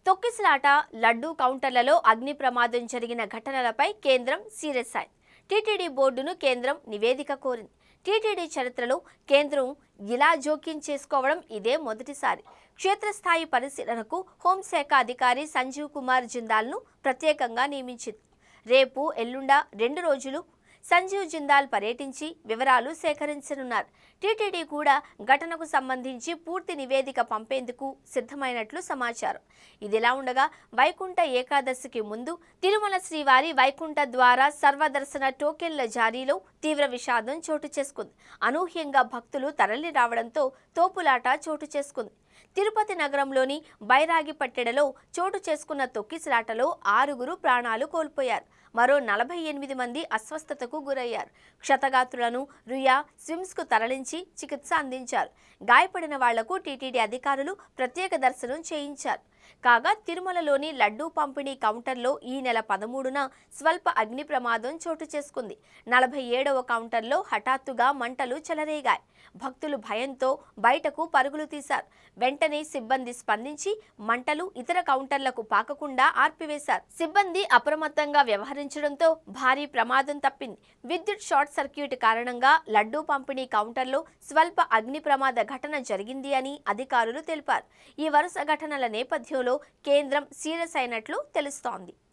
తొక్కిసలాట, లడ్డూ కౌంటర్లలో అగ్ని ప్రమాదం జరిగిన ఘటనలపై కేంద్రం సీరియస్ అయింది. టీటీడీ బోర్డును కేంద్రం నివేదిక కోరింది. టీటీడీ చరిత్రలో కేంద్రం ఇలా జోక్యం చేసుకోవడం ఇదే మొదటిసారి. క్షేత్రస్థాయి పరిశీలనకు హోంశాఖ అధికారి సంజీవ్ కుమార్ జిందాల్ను ప్రత్యేకంగా నియమించింది. రేపు, ఎల్లుండ 2 రోజులు సంజీవ్ జిందాల్ పర్యటించి వివరాలు సేకరించనున్నారు. టీటీడీ కూడా ఘటనకు సంబంధించి పూర్తి నివేదిక పంపేందుకు సిద్ధమైనట్లు సమాచారం. ఇదిలా ఉండగా వైకుంఠ ఏకాదశికి ముందు తిరుమల శ్రీవారి వైకుంఠ ద్వార సర్వదర్శన టోకెన్ల జారీలో తీవ్ర విషాదం చోటు చేసుకుంది. అనూహ్యంగా భక్తులు తరలి రావడంతో తోపులాట చోటు చేసుకుంది. తిరుపతి నగరంలోని బైరాగిపట్టెడలో చోటు చేసుకున్న తొక్కిసలాటలో 6గురు ప్రాణాలు కోల్పోయారు. మరో 48 మంది అస్వస్థతకు గురయ్యారు. క్షతగాత్రులను రుయా స్విమ్స్కు తరలించి చికిత్స అందించారు. గాయపడిన వాళ్లకు టీటీడీ అధికారులు ప్రత్యేక దర్శనం చేయించారు. కాగా తిరుమలలోని లడ్డూ పంపిణీ కౌంటర్లో ఈ నెల 13న స్వల్ప అగ్ని ప్రమాదం చోటు చేసుకుంది. 47వ కౌంటర్లో హఠాత్తుగా మంటలు చెలరేగాయి. భక్తులు భయంతో బయటకు పరుగులు తీశారు. వెంటనే సిబ్బంది స్పందించి మంటలు ఇతర కౌంటర్లకు పాకకుండా ఆర్పివేశారు. సిబ్బంది అప్రమత్తంగా వ్యవహరించడంతో భారీ ప్రమాదం తప్పింది. విద్యుత్ షార్ట్ సర్క్యూట్ కారణంగా లడ్డూ పంపిణీ కౌంటర్లో స్వల్ప అగ్ని ప్రమాద ఘటన జరిగింది అని అధికారులు తెలిపారు. ఈ వరుస ఘటనల నేపథ్యంలో కేంద్రం సీరియస్ అయినట్లు తెలుస్తోంది.